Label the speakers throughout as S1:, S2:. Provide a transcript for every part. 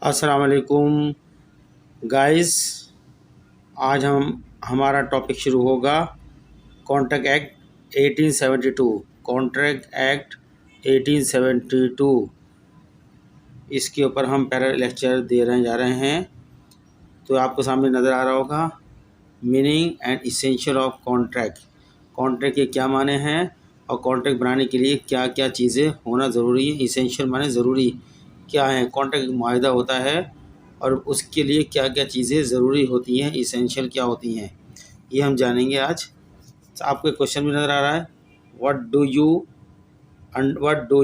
S1: अस्सलाम वालेकुम गाइस। आज हमारा टॉपिक शुरू होगा कॉन्ट्रैक्ट एक्ट 1872। कॉन्ट्रैक्ट एक्ट 1872 इसके ऊपर हम पैरा लेक्चर जा रहे हैं। तो आपको सामने नज़र आ रहा होगा meaning and essential of contract. Contract के क्या माने हैं और कॉन्ट्रैक्ट बनाने के लिए क्या क्या चीज़ें होना ज़रूरी है। इसेंशियल माने ज़रूरी क्या है। कॉन्ट्रैक्ट एक मुआहदा होता है और उसके लिए क्या क्या चीज़ें ज़रूरी होती हैं, इसेंशियल क्या होती हैं, ये हम जानेंगे आज। आपको एक क्वेश्चन भी नज़र आ रहा है, what do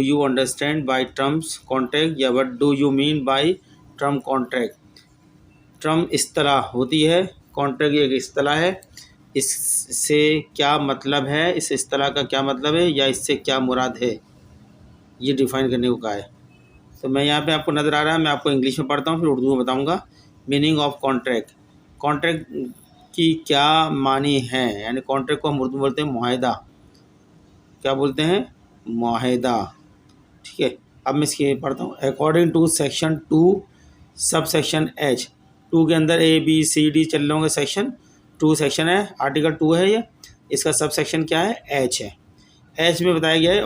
S1: you understand by terms contract, या what do you mean by term contract. Term इस्तिलाह होती है, कॉन्ट्रैक्ट एक इस्तिलाह है। इससे क्या मतलब है, इस इस्तिलाह का क्या मतलब है या इससे क्या मुराद है, ये डिफ़ाइन करने को कहा है। तो मैं यहाँ पे आपको नज़र आ रहा है, मैं आपको इंग्लिश में पढ़ता हूँ फिर उर्दू में बताऊँगा। मीनिंग ऑफ कॉन्ट्रैक्ट, कॉन्ट्रैक्ट की क्या मानी है, यानी कॉन्ट्रैक्ट को हम उर्दू में बोलते हैं मुआहदा। क्या बोलते हैं? मुआहदा। ठीक है, अब मैं इसके पढ़ता हूँ। According to section 2 sub section H, 2 के अंदर ए बी सी डी चल रहे होंगे। सेक्शन 2 सेक्शन है, आर्टिकल 2 है ये, इसका सब सेक्शन क्या है? एच है। एच में बताया गया है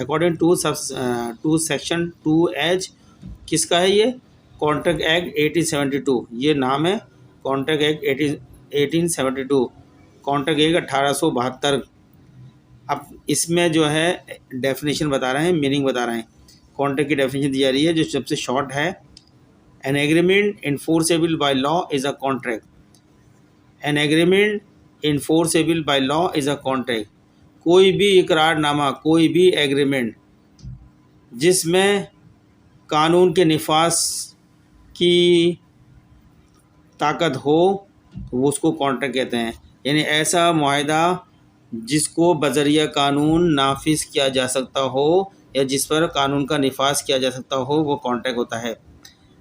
S1: अकॉर्डिंग टू सेक्शन 2H किसका है ये? कॉन्ट्रैक्ट एक्ट 1872, ये नाम है कॉन्ट्रैक्ट एक्ट 1872, कॉन्ट्रैक्ट एक्ट 1872। अब इसमें जो है डेफिनेशन बता रहे हैं, मीनिंग बता रहे हैं। कॉन्ट्रैक्ट की डेफिनेशन दी जा रही है जो सबसे शॉर्ट है। An agreement enforceable by law is a contract. An agreement enforceable by law is a contract. कोई भी इकरारनामा, कोई भी एग्रीमेंट जिसमें कानून के निफाज की ताकत हो, वो उसको कॉन्ट्रैक्ट कहते हैं। यानी ऐसा मुआहदा जिसको बज़रिया कानून नाफिज किया जा सकता हो या जिस पर कानून का निफाज किया जा सकता हो, वो कॉन्ट्रैक्ट होता है।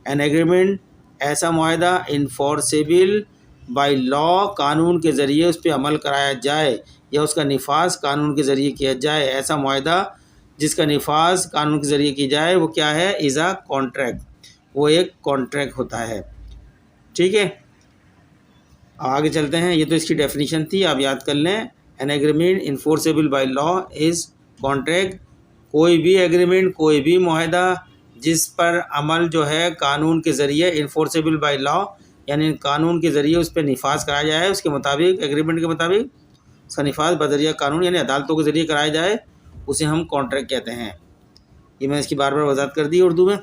S1: एन एग्रीमेंट ऐसा मुआहदा इन्फोर्सेबल बाय लॉ, कानून के ज़रिए उस पर अमल कराया जाए या उसका निफाज कानून के ज़रिए किया जाए। ऐसा मुआहदा जिसका निफाज कानून के ज़रिए की जाए वो क्या है? इज़ अ कॉन्ट्रैक्ट, वो एक कॉन्ट्रैक्ट होता है। ठीक है, आगे चलते हैं। ये तो इसकी डेफिनेशन थी, आप याद कर लें। An agreement enforceable by law is contract. कोई भी एग्रीमेंट, कोई भी मुआहदा जिस पर अमल जो है कानून के ज़रिए, इन्फोर्सेबल बाय लॉ यानी कानून के ज़रिए उस पर निफाज कराया जाए, उसके मुताबिक, एग्रीमेंट के मुताबिक उसका निफाज बज़रिया कानून यानी अदालतों के ज़रिए कराया जाए, उसे हम कॉन्ट्रैक्ट कहते हैं। ये मैं इसकी बार बार वजाहत कर दी उर्दू में।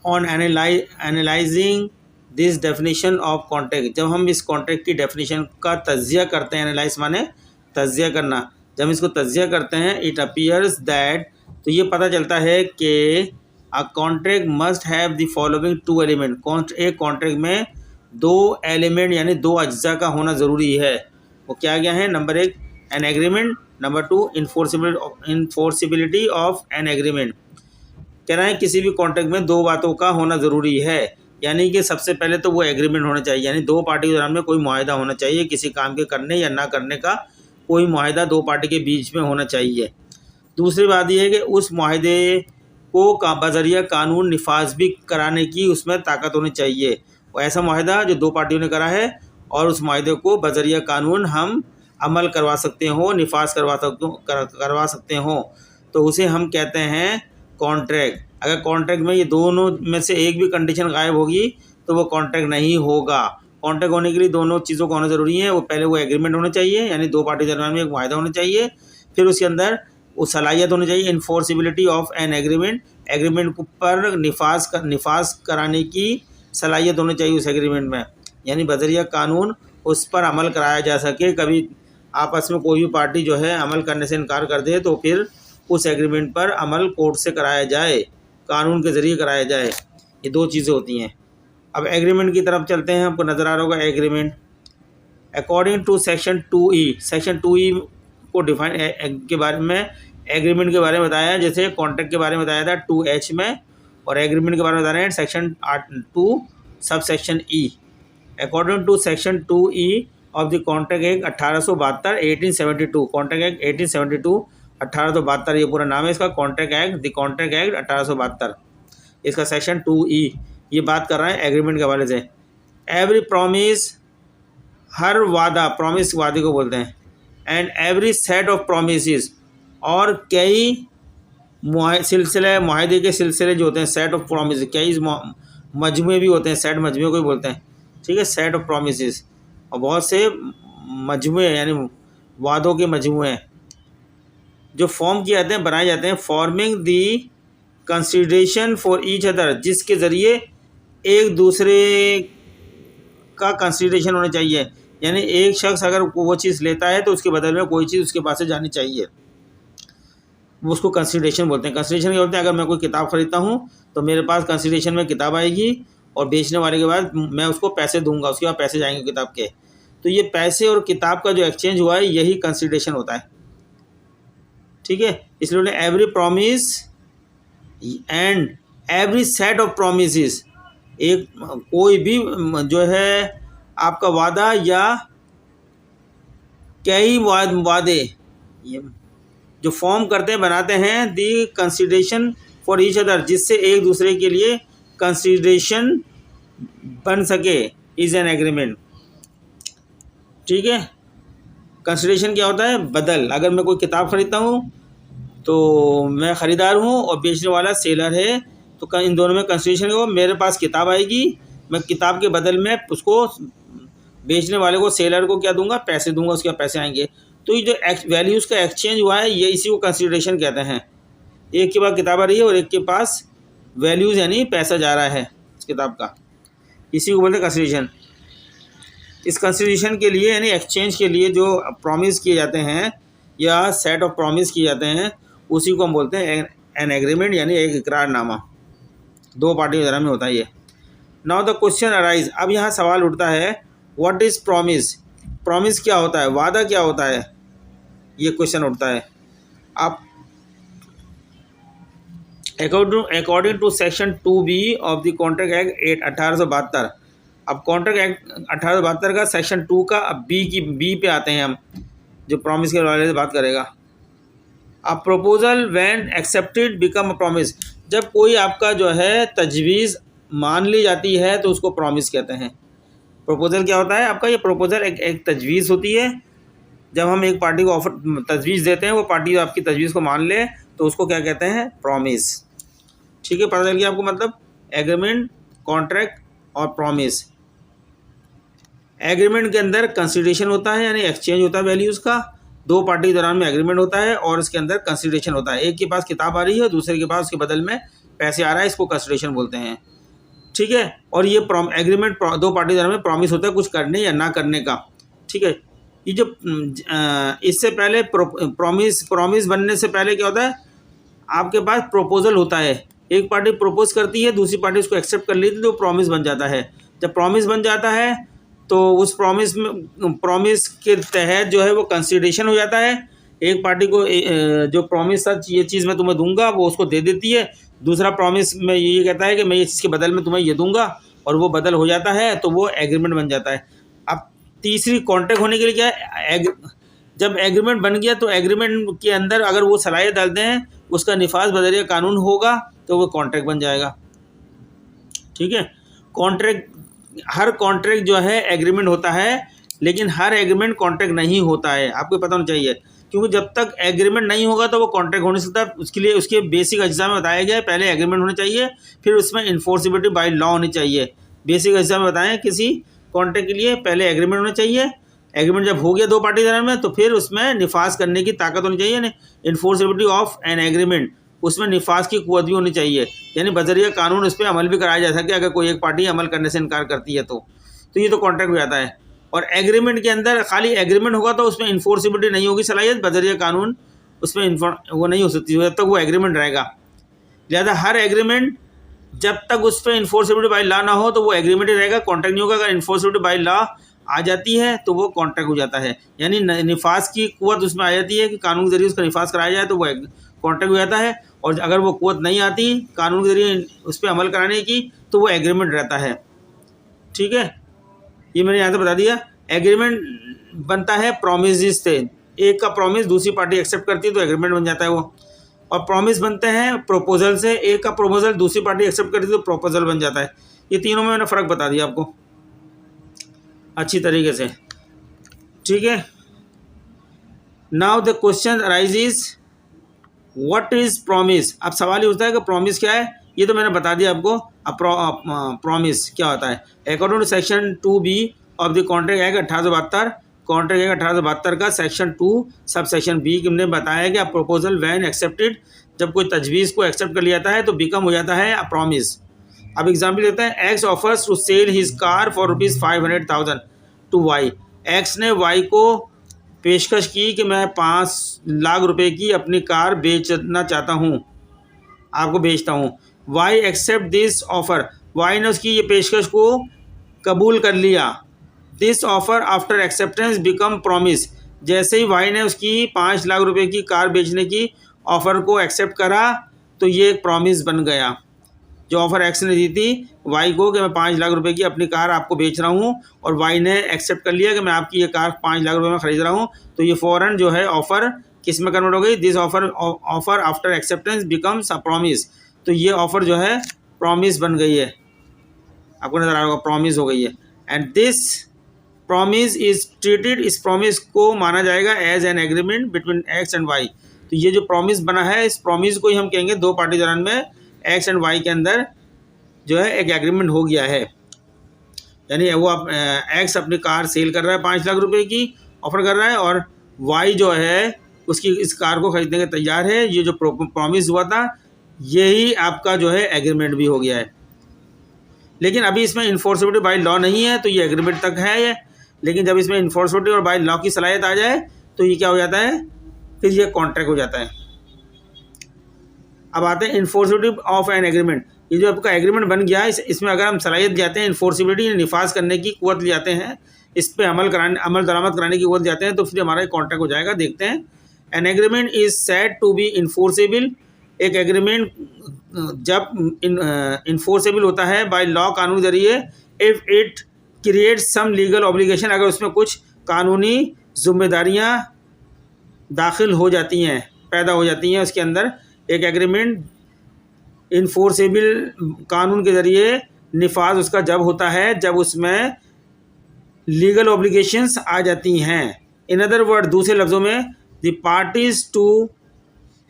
S1: On analysing this definition of contract, जब हम इस कॉन्ट्रैक्ट की डेफिनेशन का तज्जिया करते हैं, एनालाइज माने तज्जिया करना, जब हम इसको तज्जिया करते हैं, इट अपीयर्स दैट, तो ये पता चलता है कि a contract must have the following 2 element. एक कॉन्ट्रैक्ट में 2 एलिमेंट यानी 2 अज्जा का होना ज़रूरी है। वो क्या क्या है? Number 1 an agreement, number 2 enforceability of an agreement. कह रहे हैं किसी भी कॉन्ट्रैक्ट में 2 बातों का होना ज़रूरी है, यानी कि सबसे पहले तो वो एग्रीमेंट होना चाहिए, यानी 2 पार्टी के दरमियान में कोई मुआहदा होना चाहिए, किसी काम के करने या ना करने का कोई मुआहदा 2 पार्टी के बीच में होना चाहिए। दूसरी बात यह है कि उस मुआहदे को बज़रिया कानून निफाज भी कराने की उसमें ताकत होनी चाहिए। वो ऐसा मुआहदा जो 2 पार्टियों ने करा है और उस मुआहदे को बज़रिया कानून हम अमल करवा सकते हो, निफाज करवा सकते हो, तो उसे हम कहते हैं कॉन्ट्रैक्ट। अगर कॉन्ट्रैक्ट में ये दोनों में से एक भी कंडीशन गायब होगी तो वो कॉन्ट्रैक्ट नहीं होगा। कॉन्ट्रैक्ट होने के लिए दोनों चीज़ों का होना ज़रूरी है। वो पहले वो एग्रीमेंट होना चाहिए, यानी 2 पार्टी के दरमियान में एक मुआहदा होना चाहिए, फिर उसके अंदर वो सलाहियत होनी चाहिए, enforceability of N agreement, agreement पर निफाज कराने की सलाहियत होनी चाहिए उस एग्रीमेंट में, यानी बज़रिया कानून उस पर अमल कराया जा सके। कभी आपस में कोई भी पार्टी जो है अमल करने से इनकार कर दे तो फिर उस एग्रीमेंट पर अमल कोर्ट से कराया जाए, कानून के ज़रिए कराया जाए। ये 2 चीज़ें होती हैं। अब एग्रीमेंट की तरफ चलते हैं। आपको नज़र आ रहा होगा agreement. According to section 2E, section 2E को डिफाइन के बारे में, एग्रीमेंट के बारे में बताया, जैसे कॉन्ट्रैक्ट के बारे में बताया था 2H में, और एग्रीमेंट के बारे में बता रहे हैं section 2 sub section E। According to section 2E of the contract act 1872, 1872, contract act 1872 1872 ये पूरा नाम है इसका, contract act, the contract act 1872। इसका सेक्शन 2E ये बात कर रहा है एग्रीमेंट के हवाले से। एवरी प्रॉमिस, हर वादा, प्रॉमिस वादे को बोलते हैं, and every set of promise, और कई सिलसिले, माहदे के सिलसिले जो होते हैं, सेट ऑफ प्रोमिस, कई मजमुए भी होते हैं, सेट मजमुए को ही बोलते हैं, ठीक है, सेट ऑफ प्रोमिस, और बहुत से मजमुए यानी वादों के मजमुए जो फॉर्म किए जाते हैं, बनाए जाते हैं, forming the consideration for each other, जिसके ज़रिए एक दूसरे का कंसिडरेशन होना चाहिए, यानी एक शख्स अगर वो चीज़ लेता है तो उसके बदले में कोई चीज़ उसके पास से जानी चाहिए, वो उसको कंसिडरेशन बोलते हैं। कंसिडरेशन क्या बोलते हैं, अगर मैं कोई किताब ख़रीदता हूँ तो मेरे पास कंसिडरेशन में किताब आएगी और बेचने वाले के बाद मैं उसको पैसे दूंगा, उसके बाद पैसे जाएंगे किताब के, तो ये पैसे और किताब का जो एक्सचेंज हुआ है यही कंसिडरेशन होता है, ठीक है। इसलिए उन्हें every promise and every set of promise, एक कोई भी जो है आपका वादा या कई वादे ये जो फॉर्म करते हैं, बनाते हैं, दी कंसिडरेशन फॉर ईच अदर, जिससे एक दूसरे के लिए कंसिडरेशन बन सके, इज़ एन एग्रीमेंट, ठीक है। कंसिडरेशन क्या होता है, बदल। अगर मैं कोई किताब ख़रीदता हूँ तो मैं ख़रीदार हूँ और बेचने वाला सेलर है, तो इन दोनों में कंसिडरेशन हो, मेरे पास किताब आएगी, मैं किताब के बदल में उसको बेचने वाले को, सेलर को क्या दूंगा, पैसे दूंगा, उसके पैसे आएंगे। तो ये जो वैल्यूज़ का एक्सचेंज हुआ है, ये इसी को कंसिडरेशन कहते हैं। एक के पास किताब आ रही है और एक के पास वैल्यूज़ यानी पैसा जा रहा है इस किताब का, इसी को बोलते हैं कंसिडरेशन। इस कंसिडरेशन के लिए यानी एक्सचेंज के लिए जो प्रॉमिस किए जाते हैं या सेट ऑफ प्रॉमिस किए जाते हैं, उसी को हम बोलते हैं एन एग्रीमेंट, यानी एक इकरारनामा। दो पार्टियों के दरमियान में होता है ये। नाउ द क्वेश्चन अराइज, अब यहाँ सवाल उठता है, व्हाट इज़ प्रॉमिस, प्रॉमिस क्या होता है, वादा क्या होता है, ये क्वेश्चन उठता है। आप according to section 2B of the contract act 1872, अब कॉन्ट्रैक्ट एक्ट 1872 का सेक्शन 2 का अब बी पे आते हैं हम, जो प्रॉमिस के बारे में बात करेगा। A proposal when accepted become a promise, जब कोई आपका जो है तजवीज़ मान ली जाती है तो उसको प्रॉमिस कहते हैं। प्रपोजल क्या होता है आपका, ये प्रपोजल एक तजवीज़ होती है। जब हम एक पार्टी को ऑफर तजवीज़ देते हैं, वो पार्टी आपकी तजवीज़ को मान ले तो उसको क्या कहते हैं, प्रॉमिस, ठीक है। पता चल गया आपको, मतलब एग्रीमेंट, कॉन्ट्रैक्ट और प्रॉमिस। एग्रीमेंट के अंदर कंसिडरेशन होता है, यानी एक्सचेंज होता है वैल्यूज़ का, दो पार्टी के दौरान में एग्रीमेंट होता है और इसके अंदर कंसिडरेशन होता है। एक के पास किताब आ रही है, दूसरे के पास उसके बदल में पैसे आ रहा है, इसको कंसिडरेशन बोलते हैं, ठीक है। और ये एग्रीमेंट दो पार्टी के दौरान में प्रॉमिस होता है कुछ करने या ना करने का, ठीक है। ये जो इससे पहले प्रॉमिस बनने से पहले क्या होता है, आपके पास प्रपोजल होता है, एक पार्टी प्रपोज करती है, दूसरी पार्टी उसको एक्सेप्ट कर लेती है, तो प्रॉमिस बन जाता है। जब प्रॉमिस बन जाता है तो उस प्रॉमिस के तहत जो है वो कंसिडरेशन हो जाता है। एक पार्टी को जो प्रॉमिस था, ये चीज़ मैं तुम्हें दूंगा, वो उसको दे देती है। दूसरा प्रॉमिस में ये कहता है कि मैं इस चीज़ के बदल में तुम्हें ये दूंगा, और वो बदल हो जाता है, तो वो एग्रीमेंट बन जाता है। अब तीसरी कॉन्ट्रैक्ट होने के लिए क्या है, जब एग्रीमेंट बन गया तो एग्रीमेंट के अंदर अगर वो सलाहियत डालते हैं, उसका निफाज बदरिया कानून होगा तो वो कॉन्ट्रैक्ट बन जाएगा, ठीक है। कॉन्ट्रैक्ट, हर कॉन्ट्रैक्ट जो है एग्रीमेंट होता है, लेकिन हर एग्रीमेंट कॉन्ट्रैक्ट नहीं होता है, आपको पता होना चाहिए। क्योंकि जब तक एग्रीमेंट नहीं होगा तो वो कॉन्ट्रैक्ट हो नहीं सकता। उसके लिए उसके बेसिक अज्जा में बताया गया है, पहले एग्रीमेंट होना चाहिए, फिर उसमें इन्फोर्सिबिलिटी बाय लॉ होनी चाहिए। बेसिक अज्जा में बताएं, किसी कॉन्ट्रैक्ट के लिए पहले एग्रीमेंट होना चाहिए, एग्रीमेंट जब हो गया दो पार्टी के दरमियान में, तो फिर उसमें निफाज करने की ताकत होनी चाहिए, इन्फोर्सिबिलिटी ऑफ एन एग्रीमेंट, उसमें निफाज की कुव्वत भी होनी चाहिए, यानी बजरिया कानून उस पर अमल भी कराया जा सके अगर कोई एक पार्टी अमल करने से इनकार करती है तो ये तो कॉन्ट्रैक्ट हो जाता है। और एग्रीमेंट के अंदर खाली एग्रीमेंट होगा तो उसमें इन्फोर्सिबिलिटी नहीं होगी, सलाहियत बजरिया कानून उसमें वो नहीं हो सकती जब तक वो एग्रीमेंट रहेगा। लिहाजा हर एग्रीमेंट जब तक उस पर इन्फोर्सिबिलिटी बाय लॉ ना हो तो वो एग्रीमेंट ही रहेगा, कॉन्ट्रैक्ट नहीं होगा। अगर इन्फोर्सिबिलिटी बाय लॉ आ जाती है तो वो कॉन्ट्रैक्ट हो जाता है, यानी निफाज की कुव्वत उसमें आ जाती है कि कानून के जरिए उसका निफाज कराया जाए तो वो कॉन्ट्रैक्ट हो जाता है। और अगर वो कुव्वत नहीं आती कानून के जरिए उस पर अमल कराने की तो वो एग्रीमेंट रहता है, ठीक है। ये मैंने यहाँ से बता दिया। एग्रीमेंट बनता है प्रॉमिस से, एक का प्रॉमिस दूसरी पार्टी एक्सेप्ट करती है तो एग्रीमेंट बन जाता है वो। और प्रॉमिस बनते हैं प्रपोजल से, एक का प्रपोजल दूसरी पार्टी एक्सेप्ट करती है तो प्रपोजल बन जाता है। ये तीनों में मैंने फ़र्क बता दिया आपको अच्छी तरीके से, ठीक है। Now the question arises what is promise. अब सवाल ये होता है कि प्रॉमिस क्या है, ये तो मैंने बता दिया आपको। अब प्रॉमिस क्या होता है, according to section 2B of the contract act 1872, contract act 1872 का सेक्शन 2 सब सेक्शन बी ने बताया कि प्रपोजल वैन एक्सेप्टेड, जब कोई तजवीज़ को एक्सेप्ट कर लिया जाता है तो बिकम हो जाता है प्रॉमिस। अब एग्जाम्पल देते हैं, X offers to sell his car for ₹500,000 to Y. X ने वाई को पेशकश की कि मैं 5 लाख रुपए की अपनी कार बेचना चाहता हूँ, आपको बेचता हूँ। Y accept this offer, Y ने उसकी ये पेशकश को कबूल कर लिया। This offer after acceptance become promise, जैसे ही वाई ने उसकी 5 लाख रुपए की कार बेचने की ऑफ़र को एक्सेप्ट करा तो ये एक प्रॉमिस बन गया। जो ऑफ़र एक्स ने दी थी वाई को कि मैं 5 लाख रुपए की अपनी कार आपको बेच रहा हूँ, और वाई ने एक्सेप्ट कर लिया कि मैं आपकी ये कार 5 लाख रुपए में ख़रीद रहा हूँ, तो ये फ़ौरन जो है ऑफ़र किस में कन्वर्ट हो गई, this offer after acceptance becomes a promise. तो ये ऑफ़र जो है प्रॉमिस बन गई है, आपको नज़र आ रहा होगा प्रॉमिस हो गई है। And this promise is treated, इस प्रॉमिस को माना जाएगा as an agreement between X and Y. तो ये जो प्रॉमिस बना है, इस प्रॉमिस को ही हम कहेंगे दो पार्टी दौरान में एक्स एंड वाई के अंदर जो है एक एग्रीमेंट हो गया है। यानी वो एक्स अपनी कार सेल कर रहा है 5 लाख रुपए की ऑफर कर रहा है, और वाई जो है उसकी इस कार को खरीदने के तैयार है। ये जो प्रॉमिस हुआ था यही आपका जो है एग्रीमेंट भी हो गया है। लेकिन अभी इसमें इन्फोर्सिबिलिटी बाय लॉ नहीं है, तो ये एग्रीमेंट तक है ये। लेकिन जब इसमें इन्फोर्सिबिलिटी और बाय लॉ की सलाहियत आ जाए तो ये क्या हो जाता है, फिर ये कॉन्ट्रैक्ट हो जाता है। अब आते हैं इन्फोर्सिबिलिटी ऑफ एन एग्रीमेंट। ये जो आपका एग्रीमेंट बन गया है, इसमें अगर हम सलाहियत जाते हैं इन्फोर्सिबिलिटी निफाज करने की कुव्वत ले जाते हैं, इस पर अमल दरामद कराने की कुव्वत जाते हैं, तो फिर हमारा कॉन्ट्रैक्ट हो जाएगा। देखते हैं, an agreement is said to be enforceable. एक एग्रीमेंट जब इन्फोर्सेबल होता है बाय लॉ, कानून जरिए, if it create some legal obligation, अगर उसमें कुछ कानूनी जिम्मेदारियां दाखिल हो जाती हैं, पैदा हो जाती हैं उसके अंदर। एक एग्रीमेंट इन्फोर्सेबल कानून के ज़रिए निफाज उसका जब होता है जब उसमें लीगल ऑब्लिगेशंस आ जाती हैं। इन अदर वर्ड, दूसरे लफ्ज़ों में, the parties to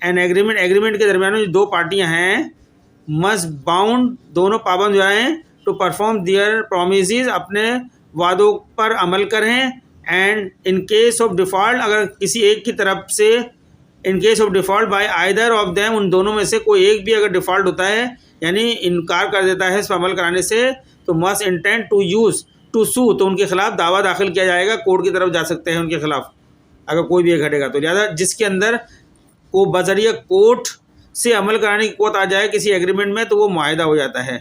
S1: an agreement, agreement के दरमियान जो दो पार्टियां हैं, मस्ट बाउंड, दोनों पाबंद जो हैं, टू परफॉर्म दियर प्रोमिसेस, अपने वादों पर अमल करें। And in case of default, अगर किसी एक की तरफ से, in case of default bye either of them, उन दोनों में से कोई एक भी अगर डिफ़ॉल्ट होता है, यानी इनकार कर देता है इस पर अमल कराने से, तो must intend to use to sue, तो उनके खिलाफ दावा दाखिल किया जाएगा, कोर्ट की तरफ जा सकते हैं उनके खिलाफ अगर कोई भी एक घटेगा तो। लिहाजा जिसके अंदर को बजरिया कोर्ट से अमल कराने की कुव्वत आ जाए किसी एग्रीमेंट में, तो वो मुआहिदा हो जाता है।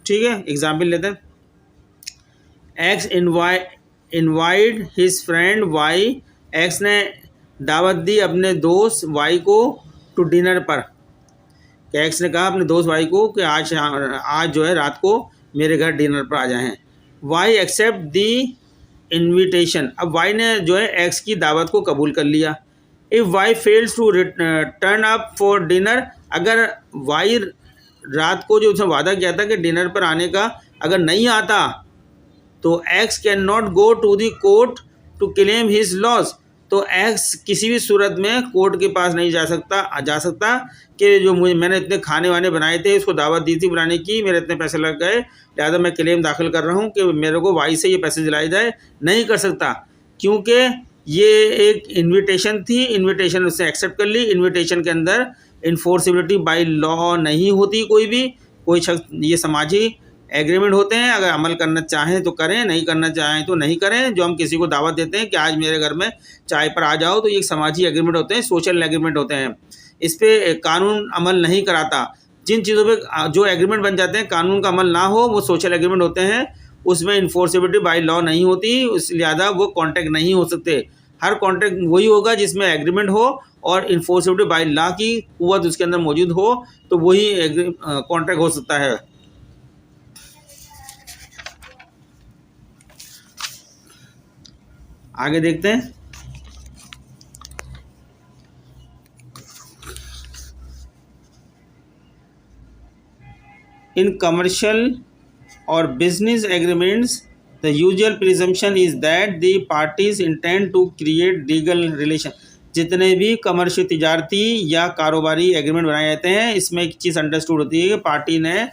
S1: ठीक है, एग्जाम्पल लेते हैं, X invite his friend Y, X ने दावत दी अपने दोस्त वाई को टू डिनर पर। एक्स ने कहा अपने दोस्त वाई को कि आज जो है रात को मेरे घर डिनर पर आ जाएं। वाई एक्सेप्ट दी इनविटेशन, अब वाई ने जो है एक्स की दावत को कबूल कर लिया। If Y fails to turn up for dinner, अगर वाई रात को जो उसने वादा किया था कि डिनर पर आने का अगर नहीं आता, तो X can not go to the court to claim his loss, तो एक्स किसी भी सूरत में कोर्ट के पास नहीं जा सकता कि जो मैंने इतने खाने वाने बनाए थे, इसको दावत दी थी बनाने की, मेरे इतने पैसे लग गए, लिहाजा मैं क्लेम दाखिल कर रहा हूँ कि मेरे को वाई से ये पैसे दिलाए जाए। नहीं कर सकता, क्योंकि ये एक इनविटेशन थी, इनविटेशन उसने एक्सेप्ट कर ली। इनविटेशन के अंदर इन्फोर्सिबिलिटी बाय लॉ नहीं होती कोई शख्स, ये समाजी एग्रीमेंट होते हैं, अगर अमल करना चाहें तो करें, नहीं करना चाहें तो नहीं करें। जो हम किसी को दावत देते हैं कि आज मेरे घर में चाय पर आ जाओ, तो ये एक समाजी एग्रीमेंट होते हैं, सोशल एग्रीमेंट होते हैं। इस पर कानून अमल नहीं कराता। जिन चीज़ों पे जो एग्रीमेंट बन जाते हैं कानून का अमल ना हो, वो सोशल एग्रीमेंट होते हैं, उसमें इन्फोर्सिबिलिटी बाय लॉ नहीं होती, इस लिहाजा वो कॉन्ट्रैक्ट नहीं हो सकते। हर कॉन्ट्रैक्ट वही होगा जिसमें एग्रीमेंट हो और इन्फोर्सिबिलिटी बाय लॉ की कुव्वत उसके अंदर मौजूद हो, तो वही कॉन्ट्रैक्ट हो सकता है। आगे देखते हैं, इन कमर्शियल और business agreements the usual presumption is that the parties intend to create legal relation. जितने भी कमर्शियल तिजारती या कारोबारी एग्रीमेंट बनाए जाते हैं, इसमें एक चीज़ अंडरस्टूड होती है कि पार्टी ने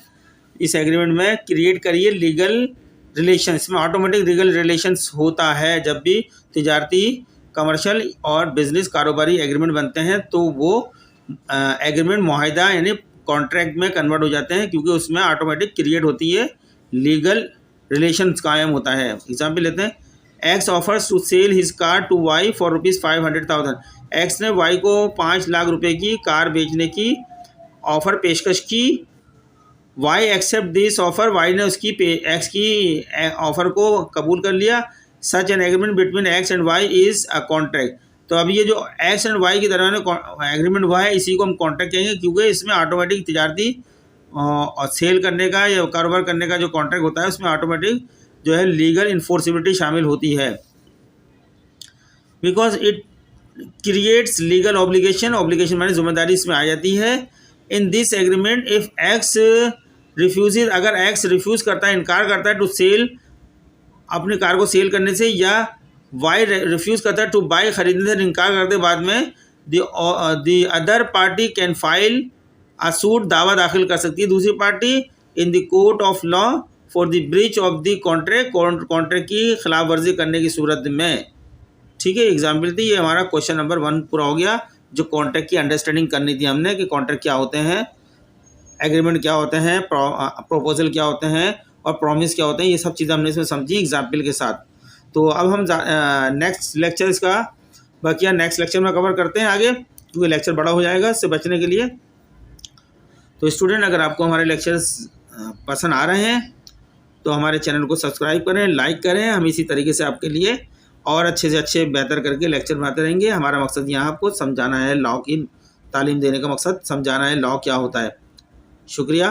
S1: इस एग्रीमेंट में क्रिएट करिए लीगल रिलेशन। इसमें ऑटोमेटिक लीगल रिलेशंस होता है जब भी तिजारती, कमर्शियल और बिजनेस कारोबारी एग्रीमेंट बनते हैं, तो वो एग्रीमेंट मुआहदा यानी कॉन्ट्रैक्ट में कन्वर्ट हो जाते हैं, क्योंकि उसमें ऑटोमेटिक क्रिएट होती है लीगल रिलेशंस कायम होता है। एग्जाम्पल लेते हैं, X offers to sell his car to Y for ₹500,000। X ने वाई को 5 लाख रुपए की कार बेचने की ऑफ़र पेशकश की। Y accept this offer, Y ने उसकी एक्स की ऑफ़र को कबूल कर लिया। Such an agreement between X and Y is a contract. तो अब ये जो एक्स एंड वाई के दरमियान एग्रीमेंट हुआ है, इसी को हम कॉन्ट्रैक्ट कहेंगे, क्योंकि इसमें ऑटोमेटिक तिजारती और सेल करने का या कारोबार करने का जो कॉन्ट्रैक्ट होता है, उसमें ऑटोमेटिक जो है लीगल इन्फोर्सिबिलिटी शामिल होती है, because it creates legal obligation. Obligation माने जिम्मेदारी इसमें आ जाती है। In this agreement if x refuse, अगर एक्स रिफ्यूज़ करता है, इनकार करता है टू सेल, अपनी कार को सेल करने से, या वाई रिफ्यूज़ करता है टू बाई, खरीदने से इनकार करते बाद में, the other party can file a suit, दावा दाखिल कर सकती है दूसरी party in the court of law for the breach of the contract, contract की खिलाफ वर्जी करने की सूरत में। ठीक है, एग्जाम्पल थी। ये हमारा क्वेश्चन नंबर 1 पूरा हो गया, जो कॉन्ट्रैक्ट की अंडरस्टैंडिंग करनी थी हमने कि कॉन्ट्रैक्ट क्या होते हैं, एग्रीमेंट क्या होते हैं, प्रोपोजल क्या होते हैं और प्रॉमिस क्या होते हैं, ये सब चीज़ें हमने इसमें समझी एग्जाम्पल के साथ। तो अब हम नेक्स्ट लेक्चर इसका बाकी नेक्स्ट लेक्चर में कवर करते हैं आगे, क्योंकि लेक्चर बड़ा हो जाएगा इससे बचने के लिए। तो स्टूडेंट, अगर आपको हमारे लेक्चर्स पसंद आ रहे हैं तो हमारे चैनल को सब्सक्राइब करें, लाइक करें। हम इसी तरीके से आपके लिए और अच्छे से अच्छे बेहतर करके लेक्चर बनाते रहेंगे। हमारा मकसद यहाँ आपको समझाना है, लॉ की तालीम देने का मकसद समझाना है लॉ क्या होता है। शुक्रिया।